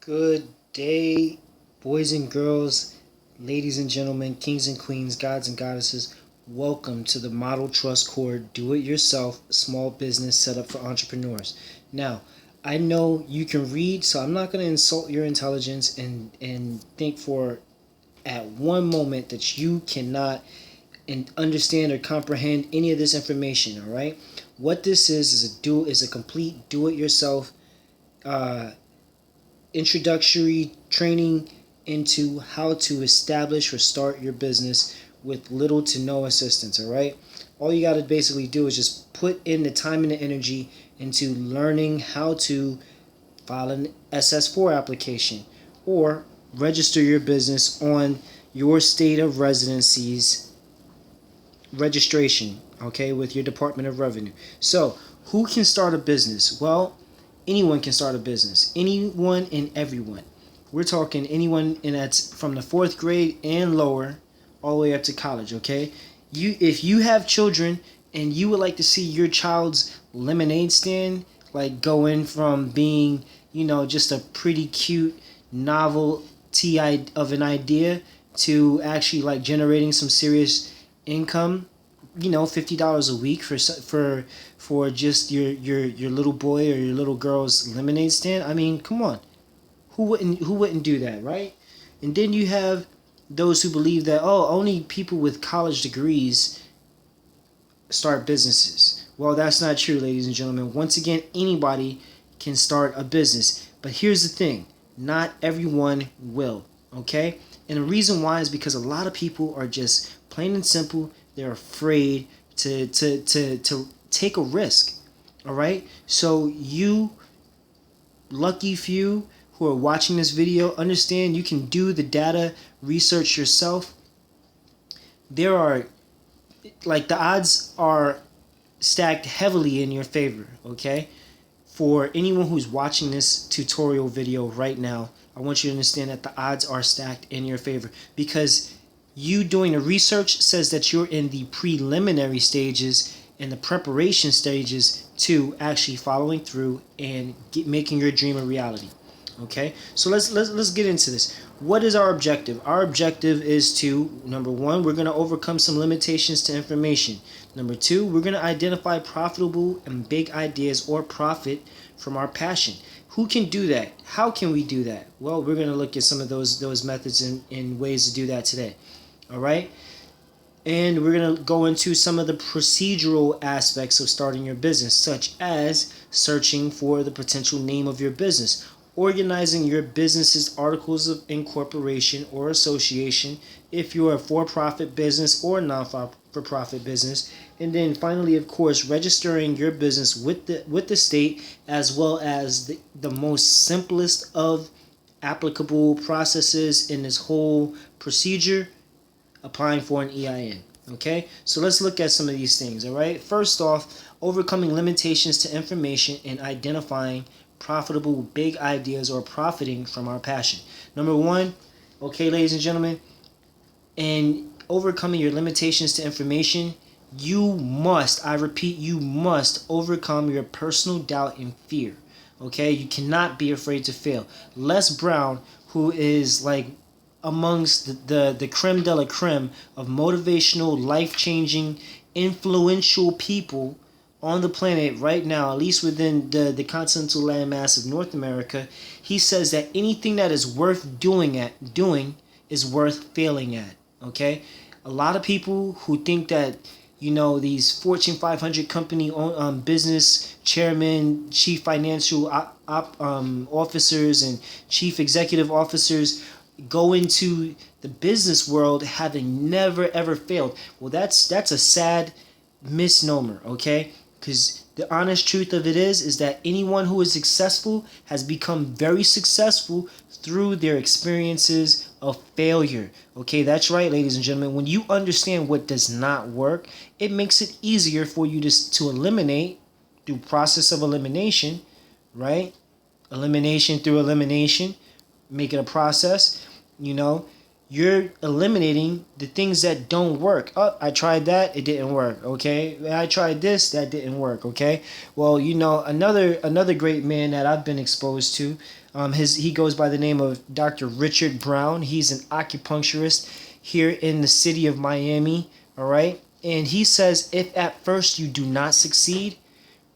Good day, boys and girls, ladies and gentlemen, kings and queens, gods and goddesses. Welcome to the Model Trust Core Do It Yourself Small Business Setup for Entrepreneurs. Now, I know you can read, so I'm not going to insult your intelligence and think for at one moment that you cannot understand or comprehend any of this information. All right, what this is a complete do-it-yourself introductory training into how to establish or start your business with little to no assistance. All right, all you got to basically do is just put in the time and the energy into learning how to file an SS4 application or register your business on your state of residency's registration, okay, with your Department of Revenue. So who can start a business? Well, anyone can start a business. Anyone and everyone. We're talking anyone, and that's from the fourth grade and lower all the way up to college, okay? If you have children and you would like to see your child's lemonade stand like going from being, just a pretty cute novelty of an idea to actually like generating some serious income, $50 a week for just your little boy or your little girl's lemonade stand. I mean, come on, who wouldn't do that, right? And then you have those who believe that only people with college degrees start businesses. Well, that's not true, ladies and gentlemen. Once again, anybody can start a business, but here's the thing: not everyone will. Okay, and the reason why is because a lot of people are just plain and simple. They're afraid to take a risk. All right. So you lucky few who are watching this video, understand you can do the data research yourself. There are the odds are stacked heavily in your favor. Okay. For anyone who's watching this tutorial video right now, I want you to understand that the odds are stacked in your favor because you doing the research says that you're in the preliminary stages and the preparation stages to actually following through and making your dream a reality. Okay, so let's get into this. What is our objective? Our objective is to, number one, we're going to overcome some limitations to information. Number two, we're going to identify profitable and big ideas or profit from our passion. Who can do that? How can we do that? Well, we're going to look at some of those methods and ways to do that today. All right, and we're going to go into some of the procedural aspects of starting your business, such as searching for the potential name of your business, organizing your business's articles of incorporation or association if you're a for-profit business or non-for-profit business, and then finally, of course, registering your business with the state, as well as the most simplest of applicable processes in this whole procedure: applying for an EIN. Okay, so let's look at some of these things. All right, first off, overcoming limitations to information and identifying profitable big ideas or profiting from our passion. Number one, okay, ladies and gentlemen, in overcoming your limitations to information, you must, I repeat, you must overcome your personal doubt and fear. Okay, you cannot be afraid to fail. Les Brown, who is like amongst the creme de la creme of motivational, life-changing, influential people on the planet right now, at least within the continental landmass of North America, he says that anything that is worth doing is worth failing at. Okay, a lot of people who think that these Fortune 500 company business chairmen, chief financial officers, and chief executive officers go into the business world having never ever failed. Well, that's a sad misnomer, okay? Because the honest truth of it is that anyone who is successful has become very successful through their experiences of failure. Okay, that's right, ladies and gentlemen. When you understand what does not work, it makes it easier for you to eliminate through process of elimination, right? Elimination through elimination, make it a process. You're eliminating the things that don't work. Oh, I tried that, it didn't work. Okay, I tried this, that didn't work. Okay, well, another great man that I've been exposed to, He goes by the name of Dr. Richard Brown. He's an acupuncturist here in the city of Miami. All right, and he says if at first you do not succeed,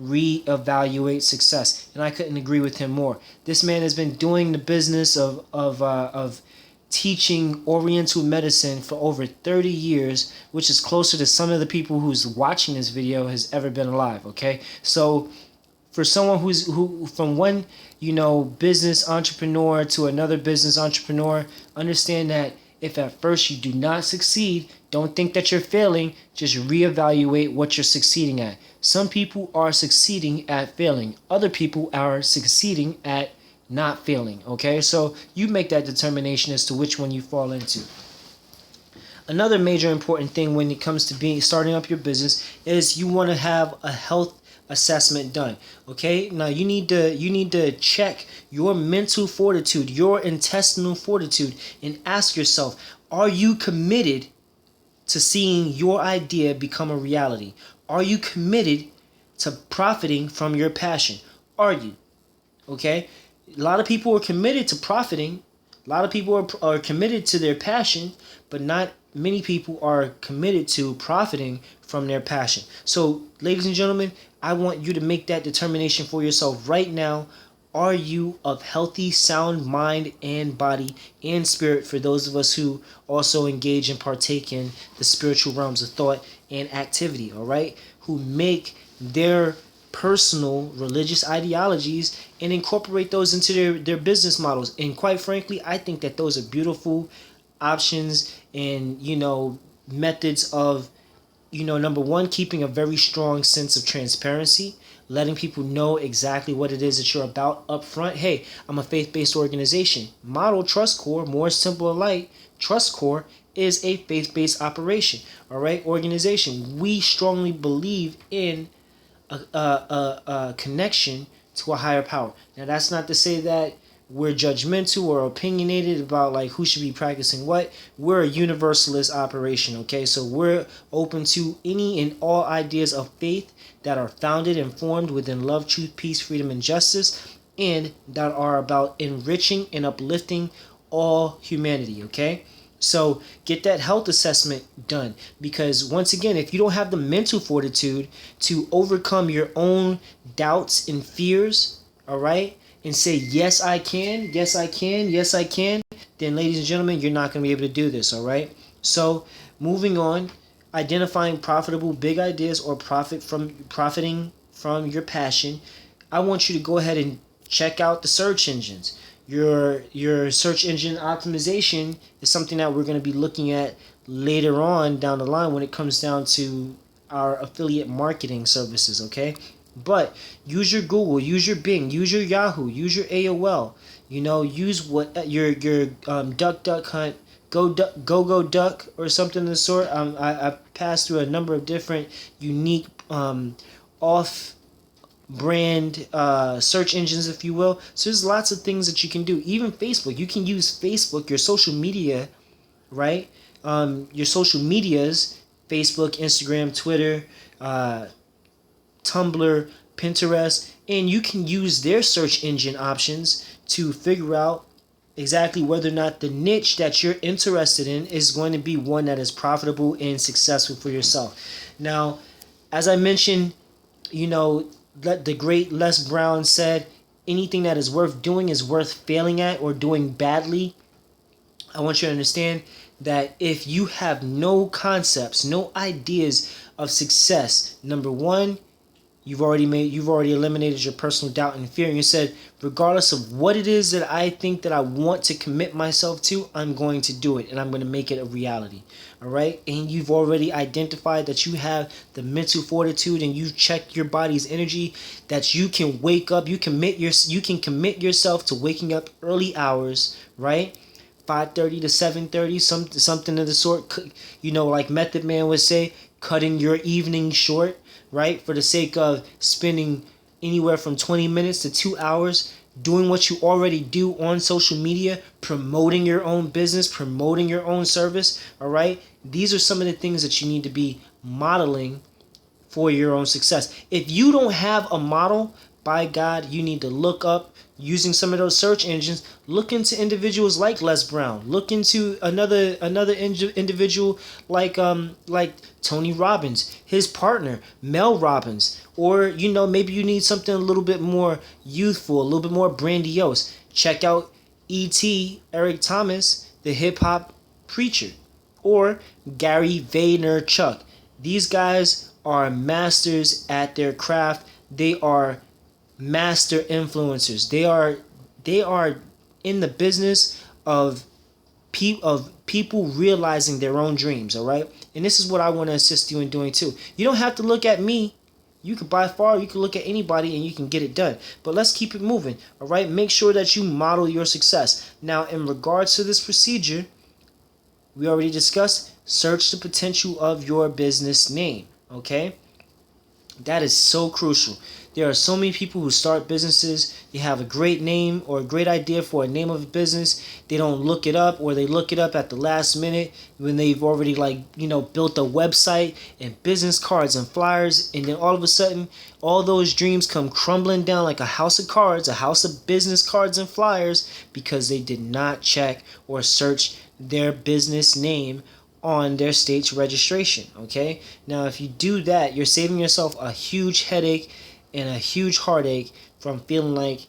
reevaluate success. And I couldn't agree with him more. This man has been doing the business of teaching Oriental medicine for over 30 years, which is closer to some of the people who's watching this video has ever been alive. Okay, so for someone who from one business entrepreneur to another business entrepreneur, understand that if at first you do not succeed, don't think that you're failing. Just reevaluate what you're succeeding at. Some people are succeeding at failing. Other people are succeeding at not failing. Okay, so you make that determination as to which one you fall into. Another major important thing when it comes to starting up your business is you want to have a health assessment done. Okay, now you need to check your mental fortitude, your intestinal fortitude, and ask yourself, are you committed to seeing your idea become a reality? Are you committed to profiting from your passion? Are you? Okay, a lot of people are committed to profiting. A lot of people are committed to their passion, but not many people are committed to profiting from their passion. So, ladies and gentlemen, I want you to make that determination for yourself right now. Are you of healthy, sound mind and body and spirit, for those of us who also engage and partake in the spiritual realms of thought and activity, all right? Who make their personal religious ideologies and incorporate those into their business models. And quite frankly, I think that those are beautiful options and, methods of, number one, keeping a very strong sense of transparency, letting people know exactly what it is that you're about up front. Hey, I'm a faith-based organization. Model Trust Corps, more simple and light. Trust Corps is a faith-based operation, all right, organization. We strongly believe in a connection to a higher power. Now, that's not to say that we're judgmental or opinionated about like who should be practicing what. We're a universalist operation, okay? So we're open to any and all ideas of faith that are founded and formed within love, truth, peace, freedom, and justice, and that are about enriching and uplifting all humanity, okay? So get that health assessment done, because once again, if you don't have the mental fortitude to overcome your own doubts and fears, all right, and say, yes, I can, yes, I can, yes, I can, then ladies and gentlemen, you're not going to be able to do this, all right? So moving on, identifying profitable big ideas or profiting from your passion. I want you to go ahead and check out the search engines. Your search engine optimization is something that we're going to be looking at later on down the line when it comes down to our affiliate marketing services, okay? But use your Google, use your Bing, use your Yahoo, use your AOL. Use what your Duck Hunt, Go Duck, or something of the sort. I passed through a number of different unique off brand search engines, if you will. So there's lots of things that you can do. Even Facebook, you can use Facebook, your social media, right? Your social medias, Facebook, Instagram, Twitter, Tumblr, Pinterest, and you can use their search engine options to figure out exactly whether or not the niche that you're interested in is going to be one that is profitable and successful for yourself. Now, as I mentioned, the great Les Brown said, anything that is worth doing is worth failing at or doing badly. I want you to understand that if you have no concepts, no ideas of success, number one, you've already eliminated your personal doubt and fear, and you said, regardless of what it is that I think that I want to commit myself to, I'm going to do it, and I'm going to make it a reality. All right? And you've already identified that you have the mental fortitude, and you've checked your body's energy, that you can wake up, you can commit yourself to waking up early hours, right? 5:30 to 7:30, something of the sort. Like Method Man would say, cutting your evening short, right? For the sake of spending anywhere from 20 minutes to 2 hours doing what you already do on social media, promoting your own business, promoting your own service, all right? These are some of the things that you need to be modeling for your own success. If you don't have a model, by God, you need to look up using some of those search engines. Look into individuals like Les Brown. Look into another individual like Tony Robbins, his partner Mel Robbins, or maybe you need something a little bit more youthful, a little bit more grandiose. Check out E.T. Eric Thomas, the hip hop preacher, or Gary Vaynerchuk. These guys are masters at their craft. They are master influencers. They are in the business of people realizing their own dreams, all right? And this is what I want to assist you in doing too. You don't have to look at me. You could you can look at anybody and you can get it done. But let's keep it moving, all right? Make sure that you model your success. Now, in regards to this procedure, we already discussed search the potential of your business name, okay? That is so crucial. There are so many people who start businesses. They have a great name or a great idea for a name of a business. They don't look it up, or they look it up at the last minute when they've already built a website and business cards and flyers, and then all of a sudden all those dreams come crumbling down like a house of cards, a house of business cards and flyers, because they did not check or search their business name on their state's registration. Okay, now if you do that, you're saving yourself a huge headache and a huge heartache from feeling like,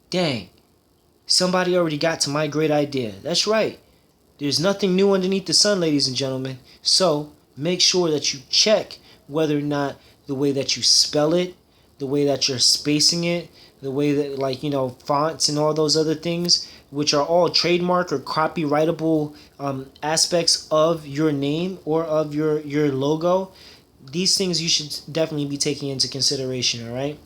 dang, somebody already got to my great idea. That's right, there's nothing new underneath the sun, ladies and gentlemen. So make sure that you check whether or not the way that you spell it, the way that you're spacing it, the way that fonts and all those other things, which are all trademark or copyrightable aspects of your name or of your logo. These things you should definitely be taking into consideration, all right?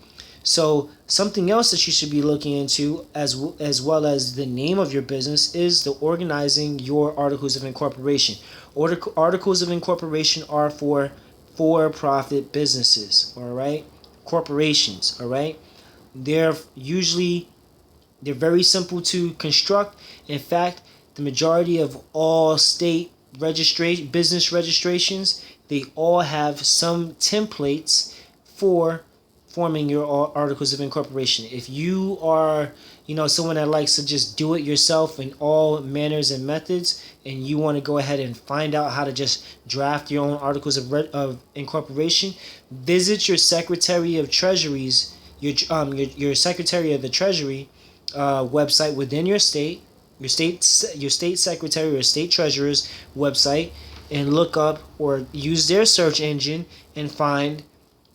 So something else that you should be looking into, as well as the name of your business, is the organizing your articles of incorporation. Articles of incorporation are for-profit businesses, all right? Corporations, all right? They're very simple to construct. In fact, the majority of all state business registrations, they all have some templates for forming your articles of incorporation. If you are, someone that likes to just do it yourself in all manners and methods, and you want to go ahead and find out how to just draft your own articles of incorporation, visit your Secretary of Treasury's your Secretary of the Treasury website within your state, your state secretary or state treasurer's website, and look up or use their search engine and find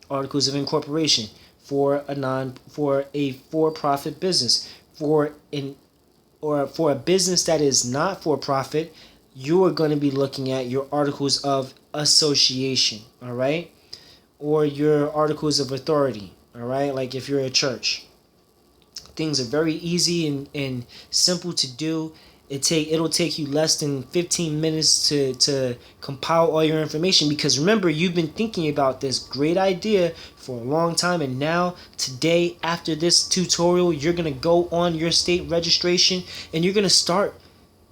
articles of incorporation for a for-profit business. For a business that is not for profit, you are going to be looking at your articles of association, all right, or your articles of authority, all right, like if you're a church. Things are very easy and simple to do. It'll take you less than 15 minutes to compile all your information, because remember, you've been thinking about this great idea for a long time, and now today, after this tutorial, you're going to go on your state registration and you're going to start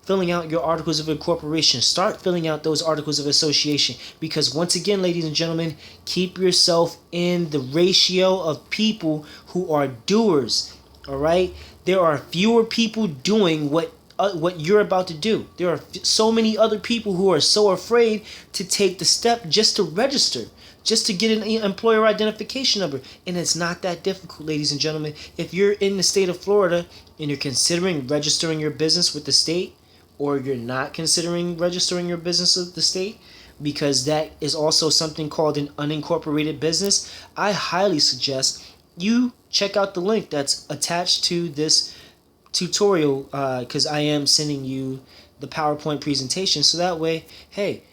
filling out your articles of incorporation. Start filling out those articles of association, because once again, ladies and gentlemen, keep yourself in the ratio of people who are doers. All right, there are fewer people doing what you're about to do. There are so many other people who are so afraid to take the step just to register, just to get an employer identification number. And it's not that difficult, ladies and gentlemen. If you're in the state of Florida and you're considering registering your business with the state, or you're not considering registering your business with the state, because that is also something called an unincorporated business, I highly suggest you check out the link that's attached to this tutorial, because I am sending you the PowerPoint presentation. So that way, hey,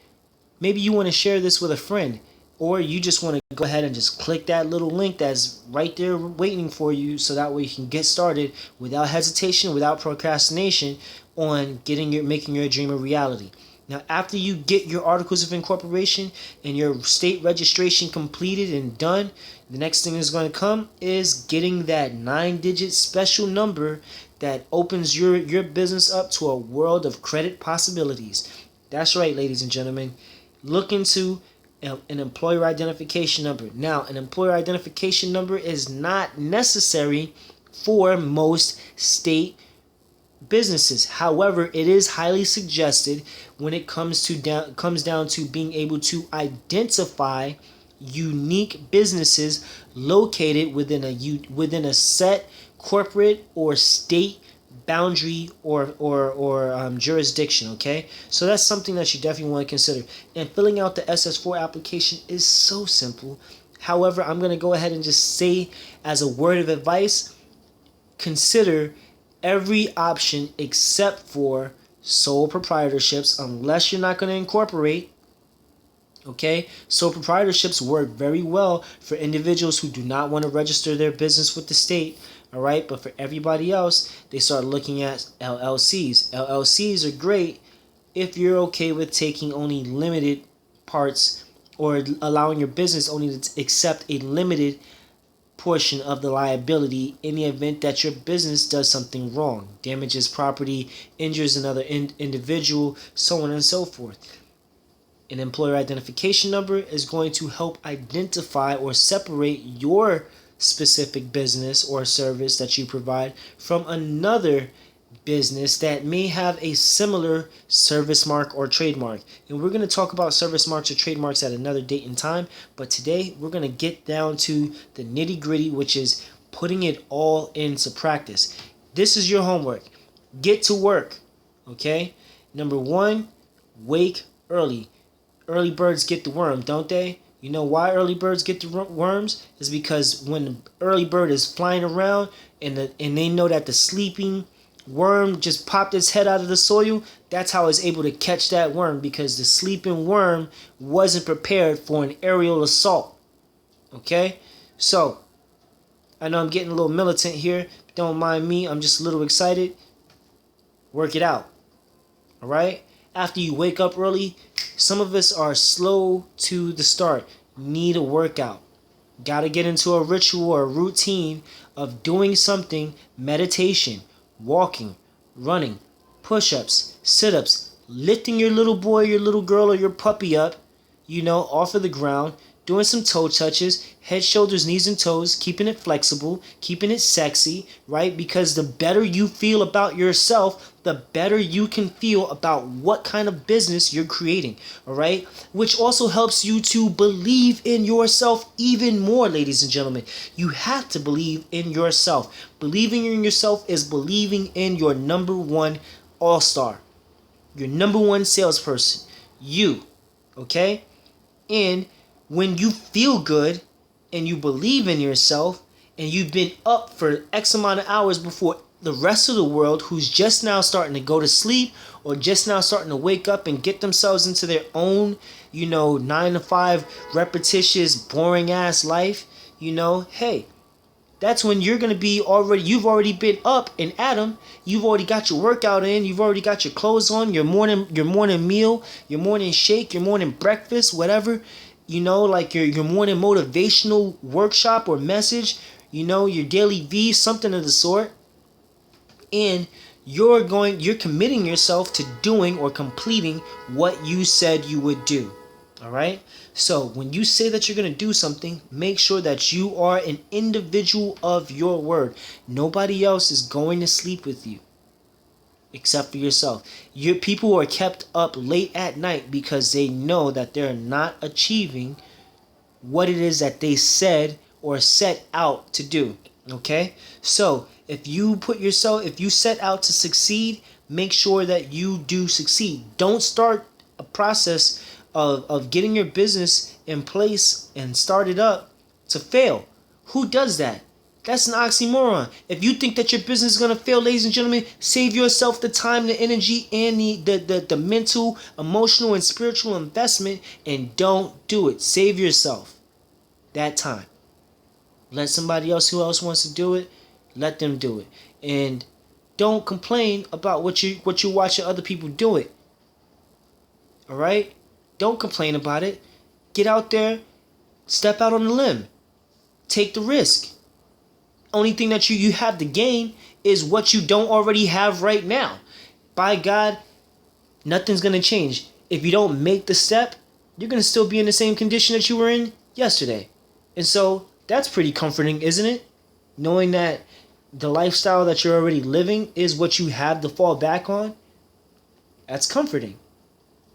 maybe you want to share this with a friend, or you just want to go ahead and just click that little link that's right there waiting for you, so that way you can get started without hesitation, without procrastination, on making your dream a reality. Now, after you get your articles of incorporation and your state registration completed and done, the next thing that's going to come is getting that 9-digit special number that opens your business up to a world of credit possibilities. That's right, ladies and gentlemen. Look into an employer identification number. Now, an employer identification number is not necessary for most state businesses. However, it is highly suggested when it comes down to being able to identify unique businesses located within a set corporate or state boundary or jurisdiction. Okay, so that's something that you definitely want to consider. And filling out the SS4 application is so simple. However, I'm going to go ahead and just say, as a word of advice, consider every option except for sole proprietorships, unless you're not going to incorporate. Okay, sole proprietorships work very well for individuals who do not want to register their business with the state. All right, but for everybody else, they start looking at LLCs. LLCs are great if you're okay with taking only limited parts, or allowing your business only to accept a limited portion of the liability in the event that your business does something wrong, damages property, injures another individual, so on and so forth. An employer identification number is going to help identify or separate your specific business or service that you provide from another business that may have a similar service mark or trademark. And we're going to talk about service marks or trademarks at another date and time, but today we're going to get down to the nitty-gritty, which is putting it all into practice. This is your homework. Get to work. Okay? Number 1, wake early. Early birds get the worm, don't they? You know why early birds get the worms? Is because when the early bird is flying around and they know that the sleeping worm just popped its head out of the soil, that's how it's able to catch that worm, because the sleeping worm wasn't prepared for an aerial assault. Okay? So, I know I'm getting a little militant here. But don't mind me. I'm just a little excited. Work it out. All right? After you wake up early, some of us are slow to the start. Need a workout. Got to get into a ritual or a routine of doing something. Meditation, walking, running, push-ups, sit-ups, lifting your little boy, your little girl, or your puppy up, off of the ground, doing some toe touches, head, shoulders, knees, and toes, keeping it flexible, keeping it sexy, right? Because the better you feel about yourself, the better you can feel about what kind of business you're creating, all right? Which also helps you to believe in yourself even more, ladies and gentlemen. You have to believe in yourself. Believing in yourself is believing in your number one all-star, your number one salesperson, you, okay? And when you feel good and you believe in yourself and you've been up for X amount of hours before the rest of the world, who's just now starting to go to sleep or just now starting to wake up and get themselves into their own, 9 to 5 repetitious, boring ass life, hey, that's when you're going to be you've already been up and at 'em. You've already got your workout in. You've already got your clothes on, your morning meal, your morning shake, your morning breakfast, whatever. Like your morning motivational workshop or message, your daily V, something of the sort. And you're committing yourself to doing or completing what you said you would do. All right? So when you say that you're going to do something, make sure that you are an individual of your word. Nobody else is going to sleep with you except for yourself. Your people are kept up late at night because they know that they're not achieving what it is that they said or set out to do. Okay? So if you set out to succeed, make sure that you do succeed. Don't start a process of getting your business in place and start it up to fail. Who does that? That's an oxymoron. If you think that your business is going to fail, ladies and gentlemen, save yourself the time, the energy, and the mental, emotional, and spiritual investment, and don't do it. Save yourself that time. Let somebody else who else wants to do it, let them do it. And don't complain about what you watching other people do it. All right? Don't complain about it. Get out there, step out on the limb. Take the risk. Only thing that you have to gain is what you don't already have right now. By God, nothing's going to change. If you don't make the step, you're going to still be in the same condition that you were in yesterday. And so that's pretty comforting, isn't it? Knowing that the lifestyle that you're already living is what you have to fall back on. That's comforting.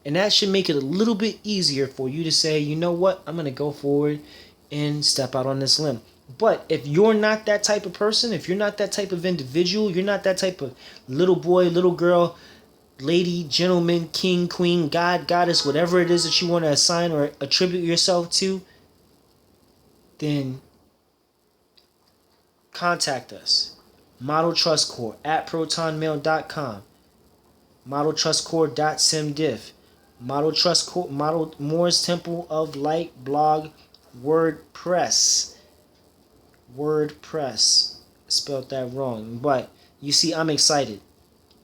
And that should make it a little bit easier for you to say, you know what, I'm going to go forward and step out on this limb. But if you're not that type of person, if you're not that type of individual, you're not that type of little boy, little girl, lady, gentleman, king, queen, god, goddess, whatever it is that you want to assign or attribute yourself to, then contact us. Model Trust Corps at protonmail.com. modeltrustcorps.simdiff. Model Trust Corps, Model Moore's Temple of Light blog, WordPress. WordPress. Spelled that wrong. But you see, I'm excited.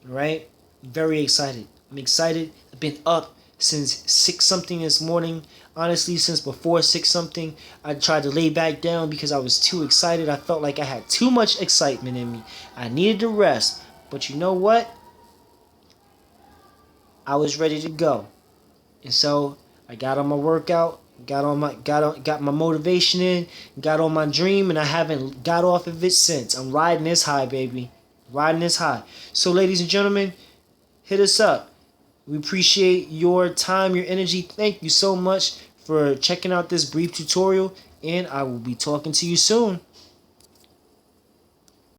Right? Very excited. I'm excited. I've been up since 6 something this morning. Honestly, since before 6 something, I tried to lay back down because I was too excited. I felt like I had too much excitement in me. I needed to rest. But you know what? I was ready to go. And so I got on my workout, got my motivation in, got on my dream, and I haven't got off of it since. I'm riding this high, baby. Riding this high. So ladies and gentlemen, hit us up. We appreciate your time, your energy. Thank you so much for checking out this brief tutorial, and I will be talking to you soon.